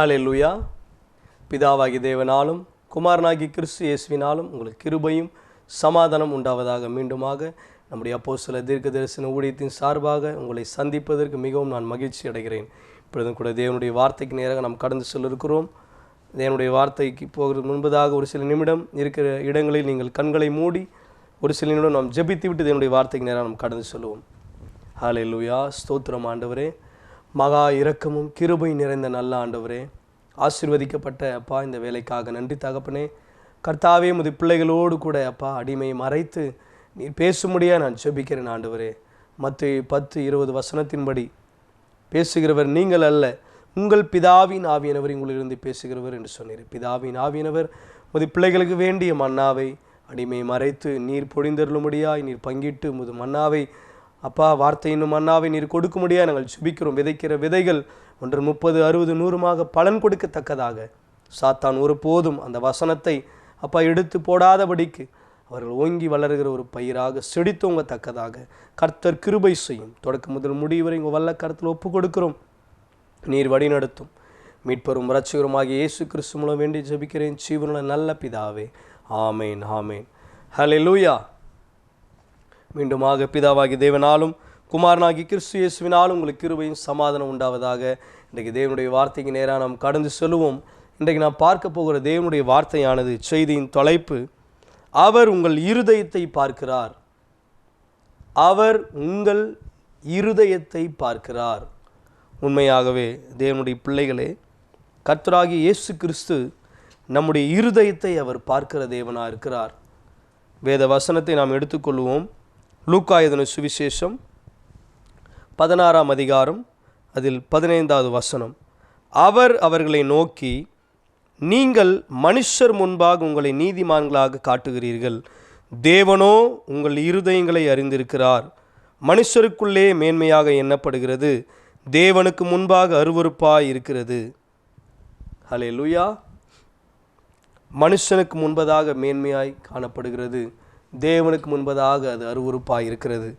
ஹல்லேலூயா. பிதாவாகி தேவனாலும் குமாரனாகி கிறிஸ்து இயேசுவினாலும் உங்களுக்கு கிருபையும் சமாதானம் உண்டாவதாக. மீண்டுமாக நம்முடைய அப்போஸ்தல தீர்க்கதரிசன ஊழியத்தின் சார்பாக உங்களை சந்திப்பதற்கு மிகவும் நான் மகிழ்ச்சி அடைகிறேன். இப்பொழுதும் கூட தேவனுடைய வார்த்தைக்கு நேராக நாம் கடந்து செல்ல இருக்கிறோம். தேவனுடைய வார்த்தைக்கு போகிறது முன்பதாக ஒரு சில நிமிடம் இருக்கிற இடங்களில் நீங்கள் கண்களை மூடி ஒரு சில நிமிடம் நாம் ஜெபித்து விட்டு தேவனுடைய வார்த்தைக்கு நேராக நாம் கடந்து செல்வோம். ஹல்லேலூயா. ஸ்தோத்திரம் ஆண்டவரே, மகா இரக்கமும் கிருபை நிறைந்த நல்ல ஆண்டவரே, ஆசீர்வதிக்கப்பட்ட அப்பா இந்த வேலைக்காக நன்றி தகப்பனே. கர்த்தாவே, உமது பிள்ளைகளோடு கூட அப்பா அடிமையை மறைத்து நீர் பேசும்படியாக நான் ஜெபிக்கிறேன் ஆண்டவரே. மத்தேயு 10:20 வசனத்தின்படி பேசுகிறவர் நீங்கள் அல்ல, உங்கள் பிதாவின் ஆவியானவர் உங்களிலிருந்து பேசுகிறவர் என்று சொன்னீர். பிதாவின் ஆவியானவர் உமது பிள்ளைகளுக்கு வேண்டிய மன்னாவை அடிமையை மறைத்து நீர் பொழிந்தருளும்படியாய் நீர் பங்கிட்டு உமது மன்னாவை அப்பா வார்த்தையின் மன்னாவை நீர் கொடுக்க முடியாது நாங்கள் ஜெபிக்கிறோம். விதைக்கிற விதைகள் 1 30 60 100 பலன் கொடுக்கத்தக்கதாக சாத்தான் ஒருபோதும் அந்த வசனத்தை அப்பா எடுத்து போடாதபடிக்கு அவர்கள் ஓங்கி வளர்கிற ஒரு பயிராக செடித்தோங்கத்தக்கதாக கர்த்தர் கிருபை செய்யும். தொடக்க முதல் முடிவு வரை உங்கள் வல்ல கருத்தில் ஒப்பு கொடுக்கிறோம். நீர் வழி நடத்தும். மீட்பரும் இரட்சகருமாகிய இயேசு கிறிஸ்து மூலம் வேண்டி ஜெபிக்கிறேன் ஜீவனுள்ள நல்ல பிதாவே. ஆமேன், ஆமேன். ஹல்லேலூயா. மீண்டுமாக பிதாவாகி தேவனாலும் குமாரனாகி கிறிஸ்து இயேசுவினாலும் உங்களுக்கு கிருபையும் சமாதானம் உண்டாவதாக. இன்றைக்கு தேவனுடைய வார்த்தைக்கு நேராக நாம் கடந்து செல்வோம். இன்றைக்கு நாம் பார்க்க போகிற தேவனுடைய வார்த்தையானது, செய்தியின் தலைப்பு, அவர் உங்கள் இருதயத்தை பார்க்கிறார். அவர் உங்கள் இருதயத்தை பார்க்கிறார். உண்மையாகவே தேவனுடைய பிள்ளைகளே, கர்த்தராகிய இயேசு கிறிஸ்து நம்முடைய இருதயத்தை அவர் பார்க்கிற தேவனாக இருக்கிறார். வேத வசனத்தை நாம் எடுத்துக்கொள்வோம். லூக்கா எழுதின சுவிசேஷம் 16ஆம் அதிகாரம் அதில் 15வது வசனம். அவர் அவர்களை நோக்கி, நீங்கள் மனுஷர் முன்பாக உங்களை நீதிமான்களாக காட்டுகிறீர்கள், தேவனோ உங்கள் இருதயங்களை அறிந்திருக்கிறார். மனுஷருக்குள்ளே மேன்மையாக எண்ணப்படுகிறது, தேவனுக்கு முன்பாக அருவருப்பாய் இருக்கிறது. ஹல்லேலூயா. மனுஷனுக்கு முன்பதாக மேன்மையாய் காணப்படுகிறது, தேவனுக்கு முன்பதாக அது அருவருப்பாய் இருக்கிறது.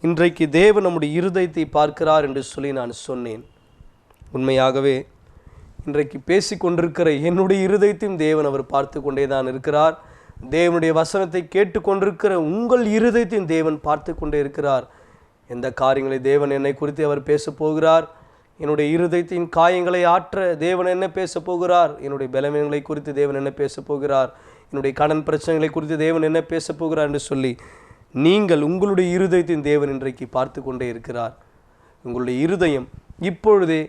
இன்றைக்கு தேவன் நம்முடைய இருதயத்தை பார்க்கிறார் என்று சொல்லி நான் சொன்னேன். உண்மையாகவே இன்றைக்கு பேசிக்கொண்டிருக்கிற என்னுடைய இருதயத்தையும் தேவன் அவர் பார்த்து கொண்டே தான் இருக்கிறார். தேவனுடைய வசனத்தை கேட்டுக்கொண்டிருக்கிற உங்கள் இருதயத்தையும் தேவன் பார்த்து கொண்டே இருக்கிறார். எந்த காரியங்களை தேவன் என்னை குறித்து அவர் பேச போகிறார், என்னுடைய இருதயத்தின் காயங்களை ஆற்ற தேவன் என்ன பேச போகிறார், என்னுடைய பலவீனங்களை குறித்து தேவன் என்ன பேச போகிறார், என்னுடைய கடன் பிரச்சனைகளை குறித்து தேவன் என்ன பேச போகிறார் என்று சொல்லி நீங்கள் உங்களுடைய இருதயத்தின் தேவன் இன்றைக்கு பார்த்து கொண்டே இருக்கிறார். உங்களுடைய இருதயம் இப்பொழுதே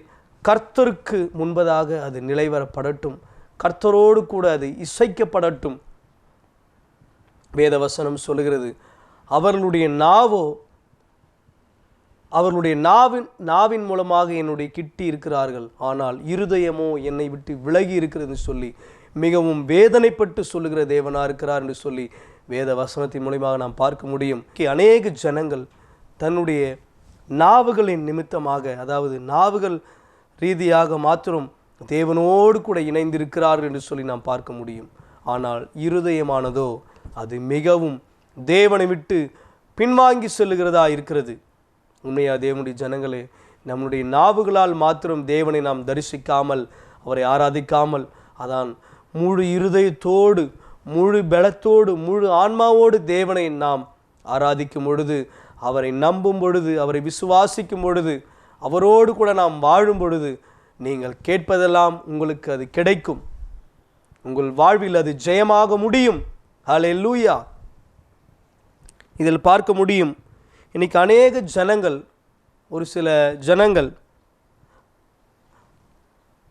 கர்த்தருக்கு முன்பதாக அது நிலைவரப்படட்டும், கர்த்தரோடு கூட அது இசைக்கப்படட்டும். வேதவசனம் சொல்லுகிறது, அவர்களுடைய நாவின் மூலமாக என்னுடைய கிட்டி இருக்கிறார்கள், ஆனால் இருதயமோ என்னை விட்டு விலகி இருக்கிறது சொல்லி மிகவும் வேதனைப்பட்டு சொல்லுகிற தேவனாக இருக்கிறார் என்று சொல்லி வேத வசனத்தின் மூலமாக நாம் பார்க்க முடியும். அநேக ஜனங்கள் தன்னுடைய நாவுகளின் நிமித்தமாக, அதாவது நாவுகள் ரீதியாக மாத்திரம் தேவனோடு கூட இணைந்திருக்கிறார்கள் என்று சொல்லி நாம் பார்க்க முடியும். ஆனால் இருதயமானதோ அது மிகவும் தேவனை விட்டு பின்வாங்கி செல்லுகிறதா இருக்கிறது. உண்மையா தேவனுடைய ஜனங்களே, நம்முடைய நாவுகளால் மாத்திரம் தேவனை நாம் தரிசிக்காமல் அவரை ஆராதிக்காமல், அதான் முழு இருதயத்தோடு முழு பலத்தோடு முழு ஆன்மாவோடு தேவனை நாம் ஆராதிக்கும் பொழுது, அவரை நம்பும் பொழுது, அவரை விசுவாசிக்கும் பொழுது, அவரோடு கூட நாம் வாழும் பொழுது, நீங்கள் கேட்பதெல்லாம் உங்களுக்கு அது கிடைக்கும். உங்கள் வாழ்வில் அது ஜெயமாக முடியும். ஹல்லேலூயா. இதில் பார்க்க முடியும், இன்னைக்கு அநேக ஜனங்கள், ஒரு சில ஜனங்கள்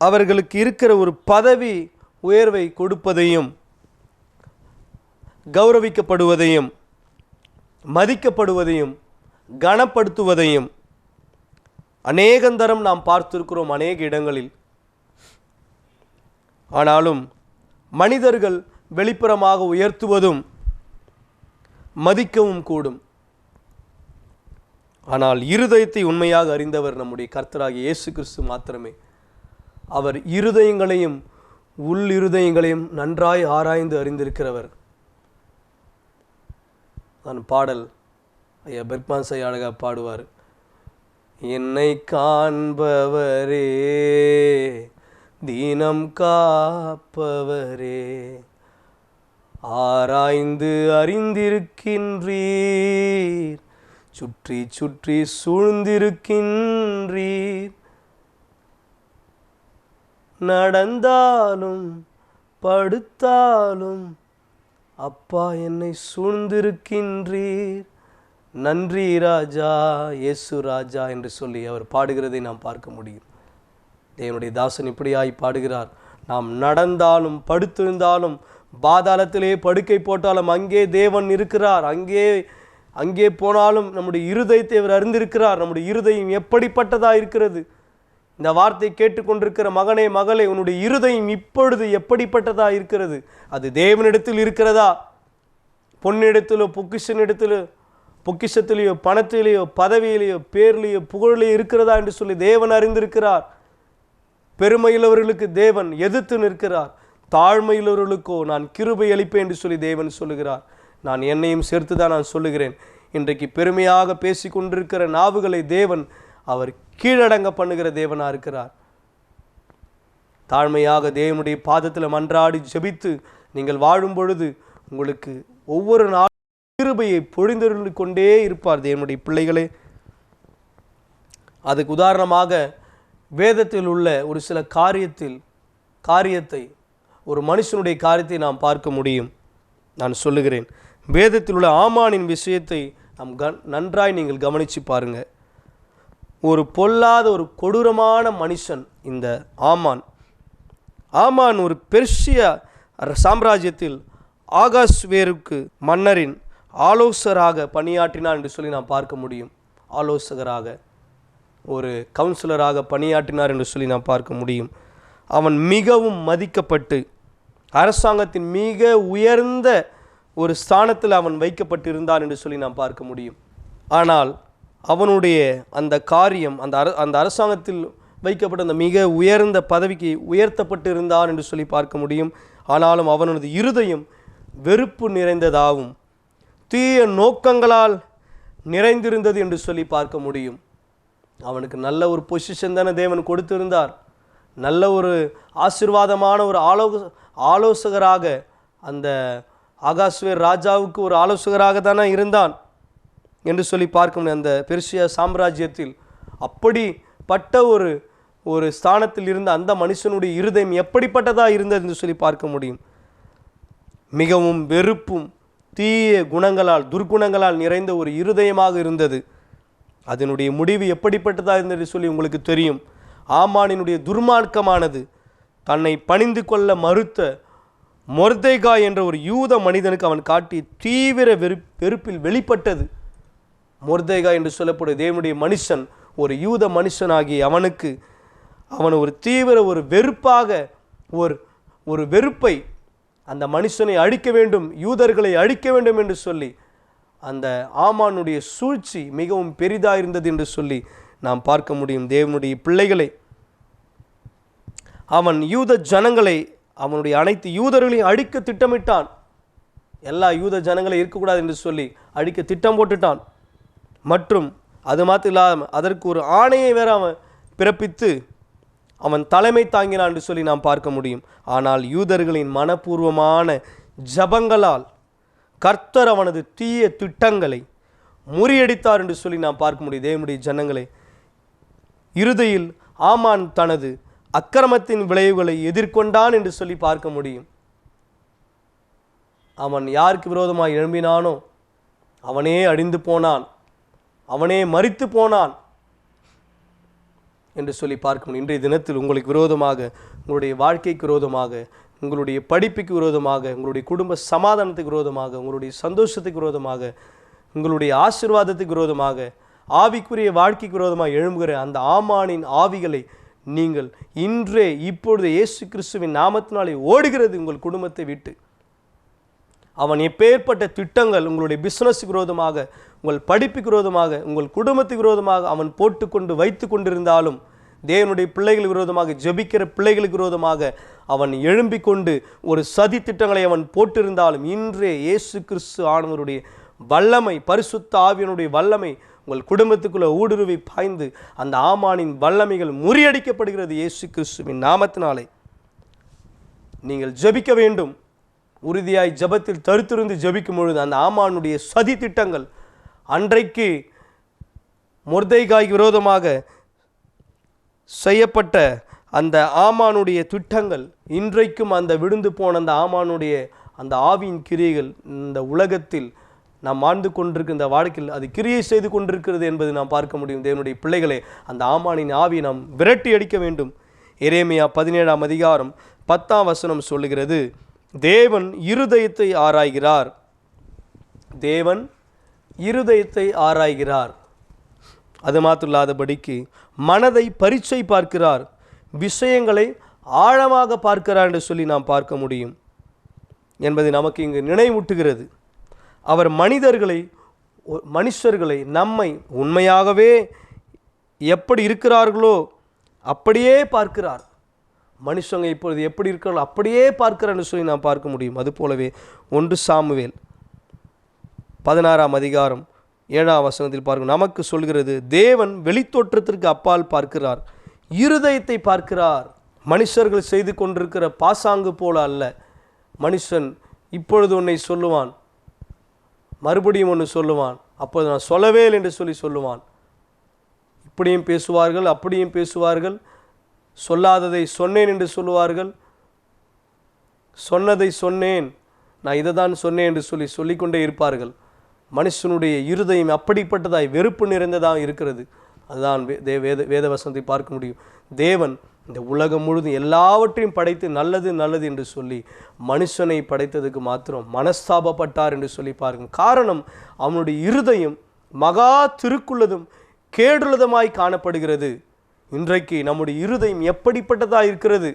அவர்களுக்கு இருக்கிற ஒரு பதவி உயர்வை கொடுப்பதையும், கௌரவிக்கப்படுவதையும், மதிக்கப்படுவதையும், கனப்படுத்துவதையும் அநேகந்தரம் நாம் பார்த்திருக்கிறோம் அநேக இடங்களில். ஆனாலும் மனிதர்கள் வெளிப்புறமாக உயர்த்துவதும் மதிக்கவும் கூடும். ஆனால் இருதயத்தை உண்மையாக அறிந்தவர் நம்முடைய கர்த்தராகிய இயேசு கிறிஸ்து மாத்திரமே. அவர் இருதயங்களையும் உள் இருதயங்களையும் நன்றாய் ஆராய்ந்து அறிந்திருக்கிறவர். நான் பாடல் ஐயா பெர்க்மான்ஸ் ஐயா அழகாக பாடுவார், என்னை காண்பவரே, தீனம் காப்பவரே, ஆராய்ந்து அறிந்திருக்கின்றீர், சுற்றி சுற்றி சூழ்ந்திருக்கின்றீர். நடந்தாலும் படுத்தாலும் அப்பா என்னை சூழ்ந்திருக்கின்றீர். நன்றி ராஜா, இயேசு ராஜா என்று சொல்லி அவர் பாடுகிறதை நாம் பார்க்க முடியும். தேவனுடைய தாசன் இப்படியாய் பாடுகிறார். நாம் நடந்தாலும் படுத்திருந்தாலும் பாதாளத்திலே படுக்கை போட்டாலும் அங்கே தேவன் இருக்கிறார். அங்கே போனாலும் நம்முடைய இருதயத்தை அவர் அறிந்திருக்கிறார். நம்முடைய இருதயம் எப்படிப்பட்டதாக இருக்கிறது? இந்த வார்த்தை கேட்டுக்கொண்டிருக்கிற மகனே, மகளே, உன்னுடைய இருதயம் இப்பொழுது எப்படிப்பட்டதாக இருக்கிறது? அது தேவனிடத்தில் இருக்கிறதா? பொன்னிடத்திலோ பொக்கிஷத்திலேயோ பணத்திலேயோ பதவியிலேயோ பேர்லேயோ புகழிலேயோ இருக்கிறதா என்று சொல்லி தேவன் அறிந்திருக்கிறார். பெருமையுள்ளவர்களுக்கு தேவன் எதிர்த்து நிற்கிறார். தாழ்மையுள்ளவர்களுக்கோ நான் கிருபை அளிப்பேன் என்று சொல்லி தேவன் சொல்லுகிறார். நான் என்னையும் சேர்த்து தான் நான் சொல்லுகிறேன். இன்றைக்கு பெருமையாக பேசி கொண்டிருக்கிற நாவுகளை தேவன் அவர் கீழடங்க பண்ணுகிற தேவனாக இருக்கிறார். தாழ்மையாக தேவனுடைய பாதத்தில் மன்றாடி ஜெபித்து நீங்கள் வாழும் பொழுது உங்களுக்கு ஒவ்வொரு நாளும் கிருபையை பொழிந்தருளி கொண்டே இருப்பார் தேவனுடைய பிள்ளைகளே. அதுக்கு உதாரணமாக வேதத்தில் உள்ள ஒரு சில காரியத்தை ஒரு மனுஷனுடைய காரியத்தை நாம் பார்க்க முடியும். நான் சொல்லுகிறேன், வேதத்தில் உள்ள ஆமானின் விஷயத்தை நாம் நன்றாய் நீங்கள் கவனித்து பாருங்கள். ஒரு பொல்லாத ஒரு கொடூரமான மனுஷன் இந்த ஆமான் ஒரு பெர்சிய சாம்ராஜ்யத்தில் ஆகாஸ்வேருக்கு மன்னரின் ஆலோசகராக பணியாற்றினார் என்று சொல்லி நாம் பார்க்க முடியும். ஆலோசகராக, ஒரு கவுன்சிலராக பணியாற்றினார் என்று சொல்லி நாம் பார்க்க முடியும். அவன் மிகவும் மதிக்கப்பட்டு அரசாங்கத்தின் மிக உயர்ந்த ஒரு ஸ்தானத்தில் அவன் வைக்கப்பட்டிருந்தான் என்று சொல்லி நாம் பார்க்க முடியும். ஆனால் அவனுடைய அந்த காரியம் அந்த அரசாங்கத்தில் வைக்கப்பட்ட அந்த மிக உயர்ந்த பதவிக்கு உயர்த்தப்பட்டு இருந்தான் என்று சொல்லி பார்க்க முடியும். ஆனாலும் அவனது இருதயம் வெறுப்பு நிறைந்ததாகவும் தீய நோக்கங்களால் நிறைந்திருந்தது என்று சொல்லி பார்க்க முடியும். அவனுக்கு நல்ல ஒரு பொசிஷன் தானே தேவன் கொடுத்திருந்தார். நல்ல ஒரு ஆசீர்வாதமான ஒரு ஆலோசகராக அந்த ஆகாஸ்வேர் ராஜாவுக்கு ஒரு ஆலோசகராக தானே இருந்தான் என்று சொல்லி பார்க்க முடியும். அந்த பெர்சியா சாம்ராஜ்யத்தில் அப்படிப்பட்ட ஒரு ஸ்தானத்தில் இருந்த அந்த மனுஷனுடைய இருதயம் எப்படிப்பட்டதாக இருந்தது என்று சொல்லி பார்க்க முடியும். மிகவும் வெறுப்பும் தீய குணங்களால் துர்குணங்களால் நிறைந்த ஒரு இருதயமாக இருந்தது. அதனுடைய முடிவு எப்படிப்பட்டதாக இருந்தது சொல்லி உங்களுக்கு தெரியும். ஆமானினுடைய துர்மார்க்கமானது தன்னை பணிந்து கொள்ள மறுத்த மொர்தெகாய் என்ற ஒரு யூத மனிதனுக்கு அவன் காட்டி தீவிர வெறுப்பில் வெளிப்பட்டது. மொர்தெகாய் என்று சொல்லக்கூடிய தேவனுடைய மனுஷன், ஒரு யூத மனுஷனாகி அவன் ஒரு தீவிர ஒரு வெறுப்பாக ஒரு வெறுப்பை அந்த மனுஷனை அழிக்க வேண்டும், யூதர்களை அழிக்க வேண்டும் என்று சொல்லி அந்த ஆமானுடைய சூழ்ச்சி மிகவும் பெரிதாக இருந்தது என்று சொல்லி நாம் பார்க்க முடியும். தேவனுடைய பிள்ளைகளை, அவன் யூத ஜனங்களை, அவனுடைய அனைத்து யூதர்களையும் அழிக்க திட்டமிட்டான். எல்லா யூத ஜனங்களை இருக்கக்கூடாது என்று சொல்லி அழிக்க திட்டம் போட்டுட்டான். மற்றும் அது மாத்திரம் இல்லாமல் அதற்கு ஒரு ஆணையை வேற அவன் பிறப்பித்து அவன் தலைமை தாங்கினான் என்று சொல்லி நாம் பார்க்க முடியும். ஆனால் யூதர்களின் மனப்பூர்வமான ஜபங்களால் கர்த்தர் அவனது தீய திட்டங்களை முறியடித்தார் என்று சொல்லி நாம் பார்க்க முடியும். தேவனுடைய ஜனங்களை, இறுதியில் ஆமான் தனது அக்கிரமத்தின் விளைவுகளை எதிர்கொண்டான் என்று சொல்லி பார்க்க முடியும். அவன் யாருக்கு விரோதமாக எழும்பினானோ அவனே அழிந்து போனான், அவனே மரித்து போனான் என்று சொல்லி பார்க்க முடியும். இன்றைய தினத்தில் உங்களுக்கு விரோதமாக, உங்களுடைய வாழ்க்கைக்கு விரோதமாக, உங்களுடைய படிப்புக்கு விரோதமாக, உங்களுடைய குடும்ப சமாதானத்துக்கு விரோதமாக, உங்களுடைய சந்தோஷத்துக்கு விரோதமாக, உங்களுடைய ஆசீர்வாதத்துக்கு விரோதமாக, ஆவிக்குரிய வாழ்க்கைக்கு விரோதமாக எழும்புகிற அந்த ஆமானின் ஆவிகளை நீங்கள் இப்பொழுது இயேசு கிறிஸ்துவின் நாமத்தினாலே ஓடுகிறது உங்கள் குடும்பத்தை விட்டு. அவன் எப்பேற்பட்ட திட்டங்கள் உங்களுடைய பிஸ்னஸுக்கு விரோதமாக, உங்கள் படிப்புக்கு விரோதமாக, உங்கள் குடும்பத்துக்கு விரோதமாக அவன் போட்டுக்கொண்டு வைத்து கொண்டிருந்தாலும், தேவனுடைய பிள்ளைகளுக்கு விரோதமாக, ஜெபிக்கிற பிள்ளைகளுக்கு விரோதமாக அவன் எழும்பிக் கொண்டு ஒரு சதி திட்டங்களை அவன் போட்டிருந்தாலும், இன்றே இயேசு கிறிஸ்து ஆண்டவருடைய வல்லமை, பரிசுத்த ஆவியனுடைய வல்லமை உங்கள் குடும்பத்துக்குள்ளே ஊடுருவி பாய்ந்து அந்த ஆமானின் வல்லமைகள் முறியடிக்கப்படுகிறது இயேசு கிறிஸ்துவின் நாமத்தினாலே. நீங்கள் ஜெபிக்க வேண்டும். உறுதியாய் ஜெபத்தில் தருத்திருந்து ஜெபிக்கும் பொழுது அந்த ஆமானுடைய சதி திட்டங்கள், அன்றைக்கு மொர்தெகாய்க்கு விரோதமாக செய்யப்பட்ட அந்த ஆமானுடைய திட்டங்கள், இன்றைக்கும் அந்த விழுந்து போன அந்த ஆமானுடைய அந்த ஆவியின் கிரியைகள் இந்த உலகத்தில் நாம் வாழ்ந்து கொண்டிருக்கிற இந்த வாழ்க்கையில் அது கிரியை செய்து கொண்டிருக்கிறது என்பதை நாம் பார்க்க முடியும். தேவனுடைய பிள்ளைகளே, அந்த ஆமானின் ஆவியை நாம் விரட்டி அடிக்க வேண்டும். எரேமியா 17ஆம் அதிகாரம் 10ஆம் வசனம் சொல்லுகிறது, தேவன் இருதயத்தை ஆராய்கிறார். தேவன் இருதயத்தை ஆராய்கிறார். அது மாத்திரமில்லாதபடிக்கு மனதை பரீட்சை பார்க்கிறார், விஷயங்களை ஆழமாக பார்க்கிறார் என்று சொல்லி நாம் பார்க்க முடியும் என்பதை நமக்கு இங்கு நினைவூட்டுகிறது. அவர் மனுஷர்களை நம்மை உண்மையாகவே எப்படி இருக்கிறார்களோ அப்படியே பார்க்கிறார். மனுஷங்க இப்பொழுது எப்படி இருக்கிறார்களோ அப்படியே பார்க்கிறார் என்று சொல்லி நாம் பார்க்க முடியும். அதுபோலவே 1 சாமுவேல் 16ஆம் அதிகாரம் 7ஆம் வசனத்தில் பார்க்கும் நமக்கு சொல்கிறது, தேவன் வெளித்தோற்றத்திற்கு அப்பால் பார்க்கிறார், இருதயத்தை பார்க்கிறார். மனுஷர்கள் செய்து கொண்டிருக்கிற பாசாங்கு போல அல்ல. மனுஷன் இப்பொழுது ஒன்றை சொல்லுவான், மறுபடியும் ஒன்று சொல்லுவான், அப்போது நான் சொல்லவே இல்லை என்று சொல்லி சொல்லுவான். இப்படியும் பேசுவார்கள், அப்படியும் பேசுவார்கள், சொல்லாததை சொன்னேன் என்று சொல்லுவார்கள், சொன்னதை சொன்னேன், நான் இதை தான் சொன்னேன் என்று சொல்லி சொல்லிக்கொண்டே இருப்பார்கள். மனுஷனுடைய இருதயம் அப்படிப்பட்டதாய் வெறுப்பு நிறைந்ததாக இருக்கிறது. அதுதான் வேத வசனத்தை பார்க்க முடியும். தேவன் இந்த உலகம் முழுதும் எல்லாவற்றையும் படைத்து நல்லது நல்லது என்று சொல்லி மனுஷனை படைத்ததுக்கு மாத்திரம் மனஸ்தாபப்பட்டார் என்று சொல்லி பாருங்கள். காரணம், அவனுடைய இருதயம் மகா திருக்குள்ளதும் கேடுள்ளதுமாய் காணப்படுகிறது. இன்றைக்கு நம்முடைய இருதயம் எப்படிப்பட்டதாக இருக்கிறது?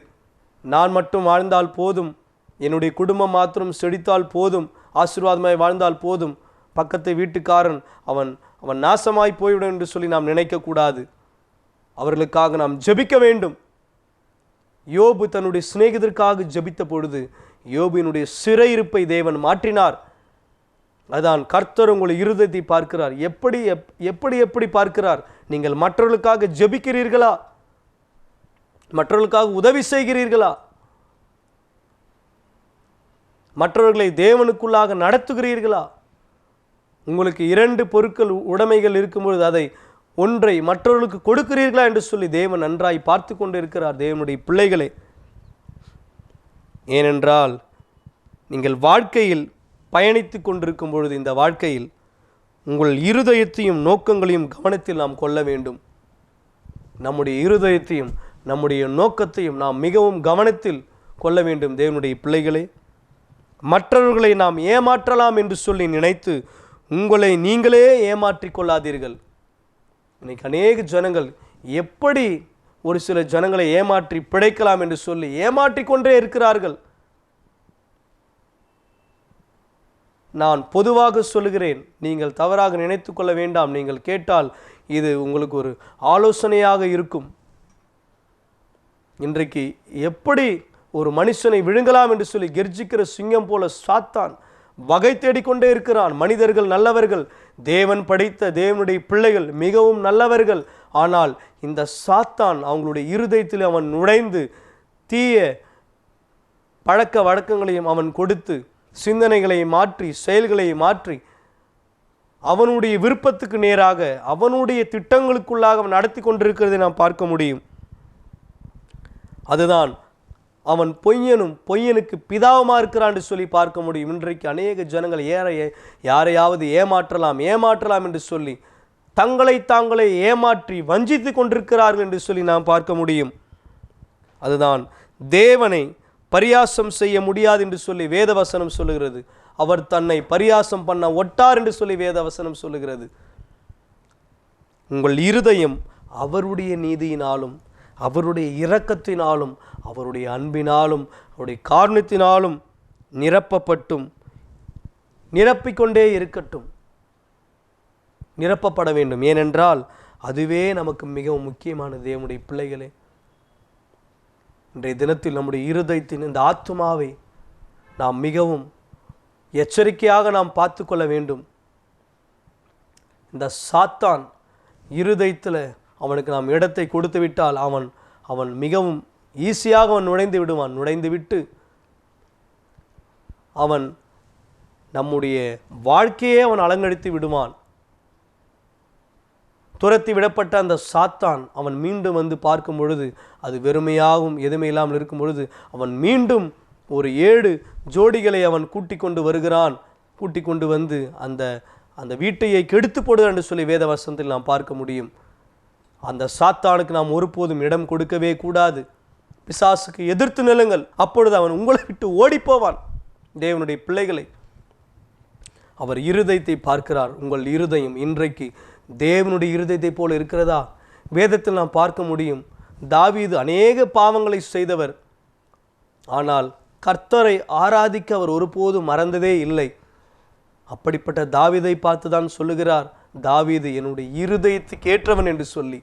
நான் மட்டும் வாழ்ந்தால் போதும், என்னுடைய குடும்பம் மாத்திரம் செழித்தால் போதும், ஆசீர்வாதமாய் வாழ்ந்தால் போதும், பக்கத்து வீட்டுக்காரன் அவன் நாசமாய் போய்விடும் என்று சொல்லி நாம் நினைக்கக்கூடாது. அவர்களுக்காக நாம் ஜெபிக்க வேண்டும். யோபு தன்னுடைய சிநேகிதற்காக ஜெபித்த பொழுது யோபினுடைய சிறையிருப்பை தேவன் மாற்றினார். அதான் கர்த்தர் உங்களை இருதயத்தை பார்க்கிறார். எப்படி பார்க்கிறார்? நீங்கள் மற்றவர்களுக்காக ஜெபிக்கிறீர்களா? மற்றவர்களுக்காக உதவி செய்கிறீர்களா? மற்றவர்களை தேவனுக்குள்ளாக நடத்துகிறீர்களா? உங்களுக்கு 2 பொருட்கள் உடைமைகள் இருக்கும்பொழுது அதை ஒன்றை மற்றவர்களுக்கு கொடுக்கிறீர்களா என்று சொல்லி தேவன் நன்றாய் பார்த்து கொண்டு இருக்கிறார். தேவனுடைய பிள்ளைகளே, ஏனென்றால் நீங்கள் வாழ்க்கையில் பயணித்து கொண்டிருக்கும் பொழுது இந்த வாழ்க்கையில் உங்கள் இருதயத்தையும் நோக்கங்களையும் கவனத்தில் நாம் கொள்ள வேண்டும். நம்முடைய இருதயத்தையும் நம்முடைய நோக்கத்தையும் நாம் மிகவும் கவனத்தில் கொள்ள வேண்டும். தேவனுடைய பிள்ளைகளே, மற்றவர்களை நாம் ஏமாற்றலாம் என்று சொல்லி நினைத்து உங்களை நீங்களே ஏமாற்றிக் கொள்ளாதீர்கள். இன்னைக்கு அநேக ஜனங்கள் எப்படி ஒரு சில ஜனங்களை ஏமாற்றி பிழைக்கலாம் என்று சொல்லி ஏமாற்றிக்கொண்டே இருக்கிறார்கள். நான் பொதுவாக சொல்லுகிறேன், நீங்கள் தவறாக நினைத்து கொள்ள வேண்டாம். நீங்கள் கேட்டால் இது உங்களுக்கு ஒரு ஆலோசனையாக இருக்கும். இன்றைக்கு எப்படி ஒரு மனுஷனை விழுங்கலாம் என்று சொல்லி கெர்ஜிக்கிற சிங்கம் போல சாத்தான் வகை தேடிக்கொண்டே இருக்கிறான். மனிதர்கள் நல்லவர்கள், தேவன் படைத்த தேவனுடைய பிள்ளைகள் மிகவும் நல்லவர்கள். ஆனால் இந்த சாத்தான் அவங்களுடைய இருதயத்தில் அவன் நுழைந்து தீய பழக்க வழக்கங்களையும் அவன் கொடுத்து சிந்தனைகளை மாற்றி செயல்களை மாற்றி அவனுடைய விருப்பத்துக்கு நேராக அவனுடைய திட்டங்களுக்குள்ளாக அவன் நடத்தி கொண்டிருக்கிறதை நாம் பார்க்க முடியும். அதுதான் அவன் பொய்யனுக்கு பிதாவுமா இருக்கிறான் என்று சொல்லி பார்க்க முடியும். இன்றைக்கு அநேக ஜனங்கள் யாரையாவது ஏமாற்றலாம் என்று சொல்லி தங்களை தாங்களே ஏமாற்றி வஞ்சித்து கொண்டிருக்கிறார்கள் என்று சொல்லி நாம் பார்க்க முடியும். அதுதான் தேவனை பரியாசம் செய்ய முடியாது என்று சொல்லி வேதவசனம் சொல்லுகிறது. அவர் தன்னை பரியாசம் பண்ண ஒட்டார் என்று சொல்லி வேதவசனம் சொல்லுகிறது. உங்கள் இருதயம் அவருடைய நீதியினாலும் அவருடைய இரக்கத்தினாலும் அவருடைய அன்பினாலும் அவருடைய காரணத்தினாலும் நிரப்பப்பட்டும் நிரப்பிக்கொண்டே இருக்கட்டும், நிரப்பப்பட வேண்டும். ஏனென்றால் அதுவே நமக்கு மிகவும் முக்கியமானது. தேவனுடைய பிள்ளைகளே, இன்றைய தினத்தில் நம்முடைய இருதயத்தின் இந்த ஆத்துமாவை நாம் மிகவும் எச்சரிக்கையாக நாம் பார்த்து கொள்ள வேண்டும். இந்த சாத்தான் இருதயத்தில் அவனுக்கு நாம் இடத்தை கொடுத்து விட்டால் அவன் மிகவும் ஈஸியாக அவன் நுழைந்து விடுவான். நுழைந்து விட்டு அவன் நம்முடைய வாழ்க்கையே அவன் அலங்கடித்து விடுவான். துரத்தி விடப்பட்ட அந்த சாத்தான் அவன் மீண்டும் வந்து பார்க்கும் பொழுது அது வெறுமையாகவும் எதுவுமே இல்லாமல் இருக்கும் பொழுது அவன் மீண்டும் ஒரு 7 ஜோடிகளை அவன் கூட்டிக் கொண்டு வருகிறான். கூட்டிக் கொண்டு வந்து அந்த வீட்டையை கெடுத்து போடுகிறான் என்று சொல்லி வேத வசனத்தில் நாம் பார்க்க முடியும். அந்த சாத்தானுக்கு நாம் ஒருபோதும் இடம் கொடுக்கவே கூடாது. பிசாசுக்கு எதிர்த்து நிலுங்கள், அப்பொழுது அவன் உங்களை விட்டு ஓடிப்போவான். தேவனுடைய பிள்ளைகளை, அவர் இருதயத்தை பார்க்கிறார். உங்கள் இருதயம் இன்றைக்கு தேவனுடைய இருதயத்தை போல இருக்கிறதா? வேதத்தில் நாம் பார்க்க முடியும், தாவீது அநேக பாவங்களை செய்தவர், ஆனால் கர்த்தரை ஆராதிக்க அவர் ஒருபோதும் மறந்ததே இல்லை. அப்படிப்பட்ட தாவீதை பார்த்து தான் சொல்லுகிறார், தாவீது என்னுடைய இருதயத்துக்கு ஏற்றவன் என்று சொல்லி.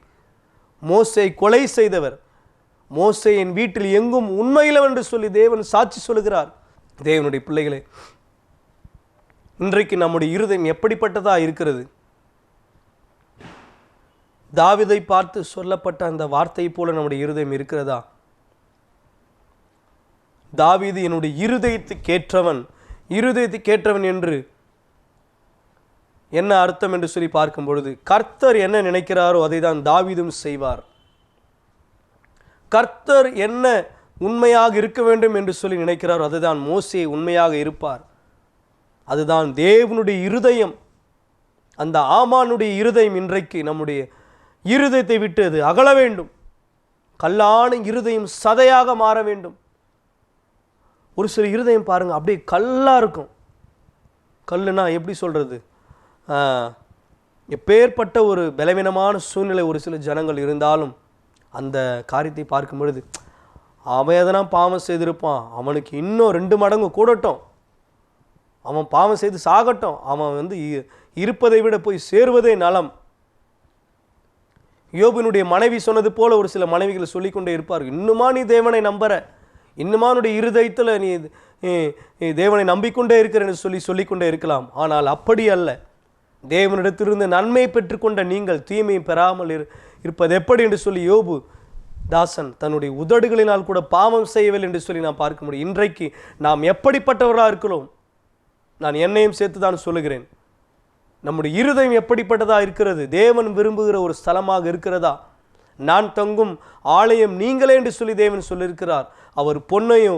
மோசே கொலை செய்தவர், மோசே என் வீட்டில் எங்கும் உண்மையிலவன் என்று சொல்லி தேவன் சாட்சி சொல்லுகிறார். தேவனுடைய பிள்ளைகளே, இன்றைக்கு நம்முடைய இருதயம் எப்படிப்பட்டதா இருக்கிறது? தாவீதை பார்த்து சொல்லப்பட்ட அந்த வார்த்தை போல நம்முடைய இருதயம் இருக்கிறதா? தாவீது என்னுடைய இருதயத்துக்கேற்றவன் என்று என்ன அர்த்தம் என்று சொல்லி பார்க்கும் பொழுது, கர்த்தர் என்ன நினைக்கிறாரோ அதை தான் தாவீதும் செய்வார். கர்த்தர் என்ன உண்மையாக இருக்க வேண்டும் என்று சொல்லி நினைக்கிறாரோ அதுதான் மோசே உண்மையாக இருப்பார். அதுதான் தேவனுடைய இருதயம். அந்த ஆமானுடைய இருதயம் இன்றைக்கு நம்முடைய இருதயத்தை விட்டு அது அகல வேண்டும். கல்லான இருதயம் சதையாக மாற வேண்டும். ஒரு சில இருதயம் பாருங்க, அப்படியே கல்லா இருக்கும். கல்லுனா எப்படி சொல்றது? எப்பேற்பட்ட ஒரு பலவீனமான சூழ்நிலை ஒரு சில ஜனங்கள் இருந்தாலும் அந்த காரியத்தை பார்க்கும் பொழுது, அவன் எதனா பாவம் செய்திருப்பான், அவனுக்கு இன்னும் 2 மடங்கு கூடட்டும், அவன் பாவம் செய்து சாகட்டும், அவன் இருப்பதை விட போய் சேருவதே நலம். யோபினுடைய மனைவி சொன்னது போல ஒரு சில மனைவிகள் சொல்லிக்கொண்டே இருப்பார்கள், இன்னுமா நீ தேவனை நம்புற, இன்னுமா உன்னுடைய இருதயத்தில் நீ தேவனை நம்பிக்கொண்டே இருக்கிற என்று சொல்லிக்கொண்டே இருக்கலாம். ஆனால் அப்படி அல்ல. தேவனிடத்திலிருந்து நன்மை பெற்றுக்கொண்ட நீங்கள் தீமையை பெறாமல் இருப்பது எப்படி என்று சொல்லி யோபு தாசன் தன்னுடைய உதடுகளினால் கூட பாவம் செய்யவில்லை என்று சொல்லி நாம் பார்க்க முடியும். இன்றைக்கு நாம் எப்படிப்பட்டவர்களாக இருக்கிறோம்? நான் என்னையும் சேர்த்து தான் சொல்லுகிறேன். நம்முடைய இருதயம் எப்படிப்பட்டதா இருக்கிறது? தேவன் விரும்புகிற ஒரு ஸ்தலமாக இருக்கிறதா? நான் தங்கும் ஆலயம் நீங்களே என்று சொல்லி தேவன் சொல்லியிருக்கிறார். அவர் பொன்னையோ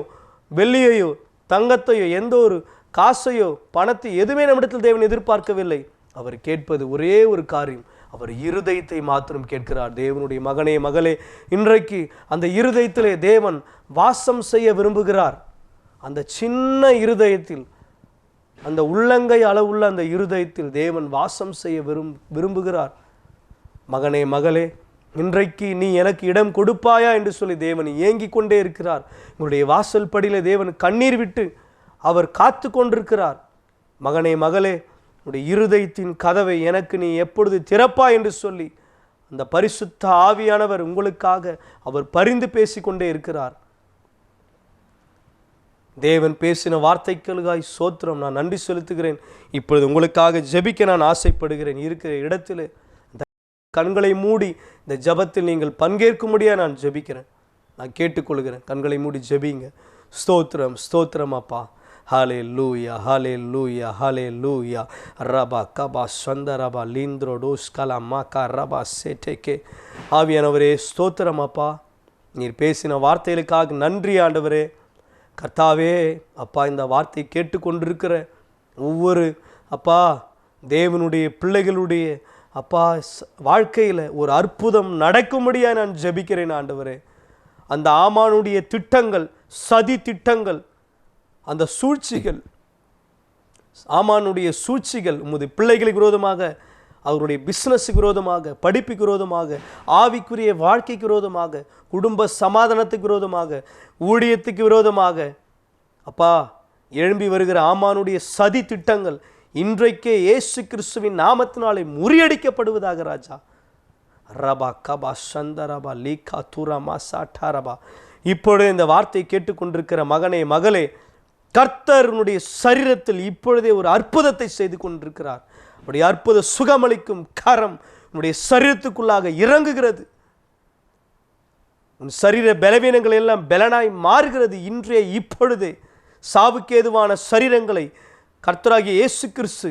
வெள்ளியையோ தங்கத்தையோ எந்த ஒரு காசையோ பணத்தை எதுவுமே நம்மிடத்தில் தேவன் எதிர்பார்க்கவில்லை. அவர் கேட்பது ஒரே ஒரு காரியம், அவர் இருதயத்தை மாத்திரம் கேட்கிறார். தேவனுடைய மகனே மகளே, இன்றைக்கு அந்த இருதயத்திலே தேவன் வாசம் செய்ய விரும்புகிறார். அந்த சின்ன இருதயத்தில், அந்த உள்ளங்கை அளவுள்ள அந்த இருதயத்தில் தேவன் வாசம் செய்ய விரும்புகிறார். மகனே மகளே, இன்றைக்கு நீ எனக்கு இடம் கொடுப்பாயா என்று சொல்லி தேவன் ஏங்கி கொண்டே இருக்கிறார். உங்களுடைய வாசல் படியில தேவன் கண்ணீர் விட்டு அவர் காத்து கொண்டிருக்கிறார். மகனே மகளே, உடைய இருதயத்தின் கதவை எனக்கு நீ எப்பொழுது திறப்பா என்று சொல்லி அந்த பரிசுத்த ஆவியானவர் உங்களுக்காக அவர் பரிந்து பேசிக்கொண்டே இருக்கிறார். தேவன் பேசின வார்த்தைகளுக்காய் சோத்திரம், நான் நன்றி செலுத்துகிறேன். இப்பொழுது உங்களுக்காக ஜெபிக்க நான் ஆசைப்படுகிறேன். இருக்கிற இடத்துல கண்களை மூடி இந்த ஜெபத்தில் நீங்கள் பங்கேற்கும்படியாக நான் ஜெபிக்கிறேன். நான் கேட்டுக்கொள்கிறேன். கண்களை மூடி ஜெபிங்க. ஸ்தோத்திரம் ஸ்தோத்திரம் அப்பா. ஹalleluya hallelujah hallelujah ரபா கபா சந்தரபா லிந்திரோ டோஸ்கலா மாகா ரபா சேட்டேகே. ஆவியானவரே ஸ்தோத்திரம் அப்பா. நீர் பேசின வார்த்தைகளுக்காக நன்றி ஆண்டவரே. கர்த்தாவே அப்பா, இந்த வார்த்தை கேட்டுக்கொண்டிருக்கிற ஒவ்வொரு அப்பா தேவனுடைய பிள்ளைகளுடைய அப்பா வாழ்க்கையில் ஒரு அற்புதம் நடக்கும்படியாக நான் ஜெபிக்கிறேன் ஆண்டவரே. அந்த ஆமானுடைய திட்டங்கள், சதி திட்டங்கள், அந்த சூழ்ச்சிகள், ஆமானுடைய சூழ்ச்சிகள் உமது பிள்ளைகளுக்கு விரோதமாக, அவருடைய பிஸ்னஸுக்கு விரோதமாக, படிப்புக்கு விரோதமாக, ஆவிக்குரிய வாழ்க்கைக்கு விரோதமாக, குடும்ப சமாதானத்துக்கு விரோதமாக, ஊழியத்துக்கு விரோதமாக அப்பா எழும்பி வருகிற ஆமானுடைய சதி திட்டங்கள் இன்றைக்கே இயேசு கிறிஸ்துவின் நாமத்தினாலே முறியடிக்கப்படுவதாக ராஜா. ரபா கபா சந்தரபா லீகா தூரமா சாட்டாரபா. இப்பொழுது இந்த வார்த்தை கேட்டுக்கொண்டிருக்கிற மகனே மகளே, கர்த்தருடைய சரீரத்தில் இப்பொழுதே ஒரு அற்புதத்தை செய்து கொண்டிருக்கிறார். அப்படி அற்புத சுகமளிக்கும் கரம் உன்னுடைய சரீரத்துக்குள்ளாக இறங்குகிறது. உன் சரீர பலவீனங்கள் எல்லாம் பலனாய் மாறுகிறது. இன்றைய இப்பொழுதே சாவுக்கேதுவான சரீரங்களை கர்த்தராகிய இயேசு கிறிஸ்து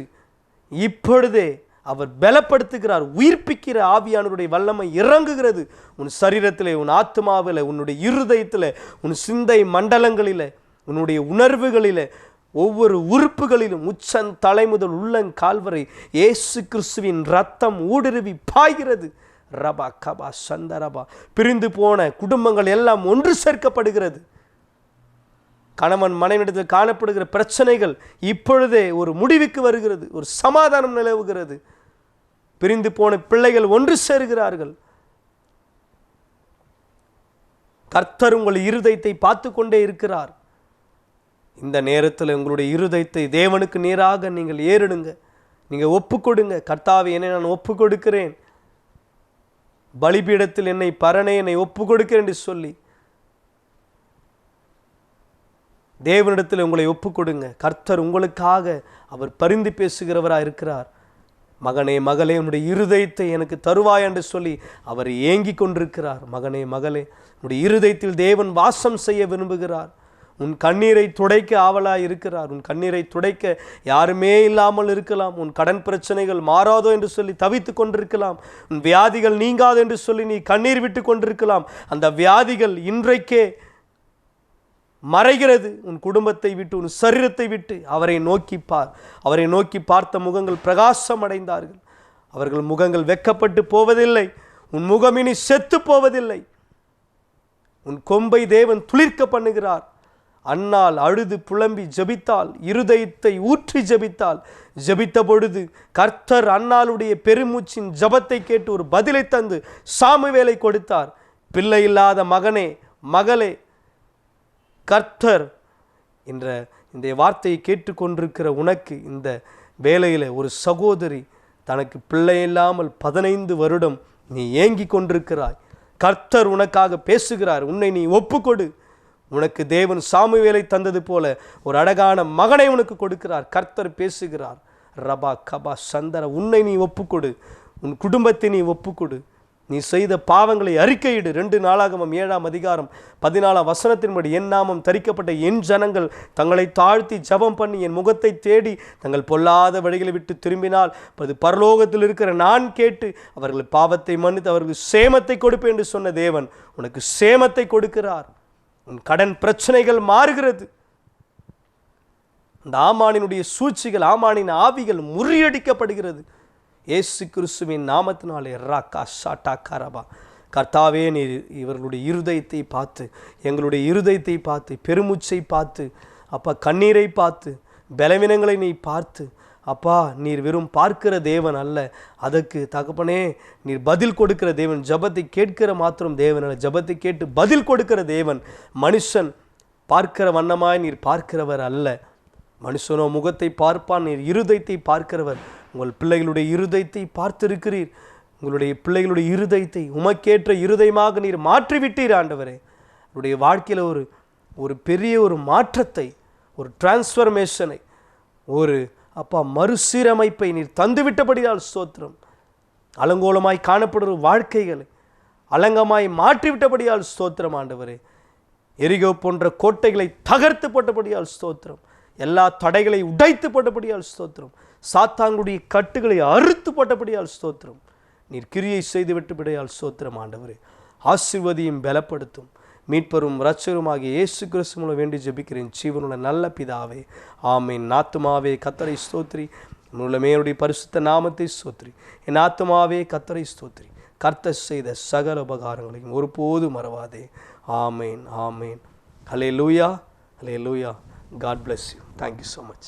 இப்பொழுதே அவர் பலப்படுத்துகிறார். உயிர்ப்பிக்கிற ஆவியானவருடைய வல்லமை இறங்குகிறது உன் சரீரத்திலே, உன் ஆத்மாவில், உன்னுடைய இருதயத்தில், உன் சிந்தை மண்டலங்களில், உன்னுடைய உணர்வுகளில், ஒவ்வொரு உறுப்புகளிலும் உச்சன் தலை முதல் உள்ளங்கால் வரை இயேசு கிறிஸ்துவின் ரத்தம் ஊடுருவி பாய்கிறது. ரபா கபா சந்தரபா. பிரிந்து போன குடும்பங்கள் எல்லாம் ஒன்று சேர்க்கப்படுகிறது. கணவன் மனைவிடத்தில் காணப்படுகிற பிரச்சனைகள் இப்பொழுதே ஒரு முடிவுக்கு வருகிறது. ஒரு சமாதானம் நிலவுகிறது. பிரிந்து போன பிள்ளைகள் ஒன்று சேருகிறார்கள். கர்த்தர் உங்கள் இருதயத்தை பார்த்து கொண்டே இருக்கிறார். இந்த நேரத்தில் உங்களுடைய இருதயத்தை தேவனுக்கு நேராக நீங்கள் ஏறிடுங்க. நீங்கள் ஒப்பு கொடுங்க. கர்த்தாவே, என்னை நான் ஒப்பு கொடுக்கிறேன், பலிபீடத்தில் என்னை பரணே என்னை ஒப்பு கொடுக்கிறேன் என்று சொல்லி தேவனிடத்தில் உங்களை ஒப்பு கொடுங்க. கர்த்தர் உங்களுக்காக அவர் பரிந்து பேசுகிறவராக இருக்கிறார். மகனே மகளே, உன்னுடைய இருதயத்தை எனக்கு தருவாய் என்று சொல்லி அவர் ஏங்கி கொண்டிருக்கிறார். மகனே மகளே, உன்னுடைய இருதயத்தில் தேவன் வாசம் செய்ய விரும்புகிறார். உன் கண்ணீரை துடைக்க ஆவலாய் இருக்கிறார். உன் கண்ணீரை துடைக்க யாருமே இல்லாமல் இருக்கலாம். உன் கடன் பிரச்சனைகள் மாறாதோ என்று சொல்லி தவித்து கொண்டிருக்கலாம். உன் வியாதிகள் நீங்காது என்று சொல்லி நீ கண்ணீர் விட்டு கொண்டிருக்கலாம். அந்த வியாதிகள் இன்றைக்கே மறைகிறது. உன் குடும்பத்தை விட்டு, உன் சரீரத்தை விட்டு அவரை நோக்கி பார். அவரை நோக்கி பார்த்த முகங்கள் பிரகாசம் அடைந்தார்கள். அவர்கள் முகங்கள் வெக்கப்பட்டு போவதில்லை. உன் முகம் இனி செத்து போவதில்லை. உன் கொம்பை தேவன் துளிர்க்க பண்ணுகிறார். அன்னாள் அழுது புலம்பி ஜெபித்தாள், இருதயத்தை ஊற்றி ஜெபித்தாள். ஜெபித்த பொழுது கர்த்தர் அன்னாளுடைய பெருமூச்சின் ஜபத்தை கேட்டு ஒரு பதிலை தந்து சாமுவேலை கொடுத்தார். பிள்ளை இல்லாத மகனே மகளே, கர்த்தர் என்ற இந்த வார்த்தையை கேட்டுக்கொண்டிருக்கிற உனக்கு இந்த வேளையில் ஒரு சகோதரி தனக்கு பிள்ளை இல்லாமல் 15 வருடம் நீ ஏங்கி கொண்டிருக்கிறாய். கர்த்தர் உனக்காக பேசுகிறார். உன்னை நீ ஒப்புக்கொடு. உனக்கு தேவன் சாமுவேலை தந்தது போல ஒரு அழகான மகனை உனக்கு கொடுக்கிறார். கர்த்தர் பேசுகிறார். ரபா கபா சந்தர. உன்னை நீ ஒப்புக்கொடு. உன் குடும்பத்தை நீ ஒப்புக்கொடு. நீ செய்த பாவங்களை அறிக்கையிடு. 2 நாளாகமம் 7ஆம் அதிகாரம் 14ஆம் வசனத்தின்படி, என் நாமம் தரிக்கப்பட்ட என் ஜனங்கள் தங்களை தாழ்த்தி ஜபம் பண்ணி என் முகத்தை தேடி தங்கள் பொல்லாத வழிகளை விட்டு திரும்பினால் அது பரலோகத்தில் இருக்கிற நான் கேட்டு அவர்கள் பாவத்தை மன்னித்து அவர்கள் சேமத்தை கொடுப்பேன் என்று சொன்ன தேவன் உனக்கு சேமத்தை கொடுக்கிறார். உன் கடன் பிரச்சனைகள் மாறுகிறது. அந்த ஆமானினுடைய சூழ்ச்சிகள், ஆமானின் ஆவிகள் முறியடிக்கப்படுகிறது இயேசு கிறிஸ்துவின் நாமத்தினாலே. ராக்கா ஷாட்டா கரபா. கர்த்தாவே, நீர் இவர்களுடைய இருதயத்தை பார்த்து, எங்களுடைய இருதயத்தை பார்த்து, பெருமூச்சை பார்த்து, அப்பா கண்ணீரை பார்த்து, பலவீனங்களை நீ பார்த்து, அப்பா நீர் வெறும் பார்க்கிற தேவன் அல்ல, அதற்கு தகப்பனே நீர் பதில் கொடுக்கிற தேவன். ஜபத்தை கேட்கிற மாத்திரம் தேவன் அல்ல, ஜபத்தை கேட்டு பதில் கொடுக்கிற தேவன். மனுஷன் பார்க்கிற வண்ணமாய் நீர் பார்க்கிறவர் அல்ல. மனுஷனோ முகத்தை பார்ப்பான், நீர் இருதயத்தை பார்க்கிறவர். உங்கள் பிள்ளைகளுடைய இருதயத்தை பார்த்திருக்கிறீர். உங்களுடைய பிள்ளைகளுடைய இருதயத்தை உமக்கேற்ற இருதயமாக நீர் மாற்றிவிட்டீர் ஆண்டவரே. உங்களுடைய வாழ்க்கையில் ஒரு பெரிய ஒரு மாற்றத்தை, ஒரு டிரான்ஸ்ஃபர்மேஷனை, ஒரு அப்பா மறுசீரமைப்பை நீர் தந்துவிட்டபடியால் ஸ்தோத்திரம். அலங்கோலமாய் காணப்படுகிற வாழ்க்கைகளை அலங்கமாய் மாற்றிவிட்டபடியால் ஸ்தோத்திரம் ஆண்டவரே. எரிகோ போன்ற கோட்டைகளை தகர்த்து போட்டபடியால் ஸ்தோத்திரம். எல்லா தடைகளை உடைத்து போட்டபடியால் ஸ்தோத்திரம். சாத்தாங்களுடைய கட்டுகளை அறுத்து போட்டபடியால் ஸ்தோத்திரம். நீர் கிரியை செய்து விட்டபடியால் ஸ்தோத்திரம் ஆண்டவரே. ஆசீர்வதியும் பலப்படுத்தும் மீட்பரும் இரட்சகருமாகிய இயேசு கிறிஸ்து மூலம் வேண்டி ஜெபிக்கிறேன் ஜீவனுள்ள நல்ல பிதாவே, ஆமீன். ஆத்துமாவே கர்த்தரை ஸ்தோத்திரி, மூலமேனுடைய பரிசுத்த நாமத்தை ஸ்தோத்திரி. என் ஆத்துமாவே கர்த்தரை ஸ்தோத்திரி, கர்த்தர் செய்த சகல உபகாரங்களையும் ஒருபோதும் மறவாதே. ஆமீன், ஆமீன். ஹல்லேலூயா, ஹல்லேலூயா. God bless you. Thank you so much.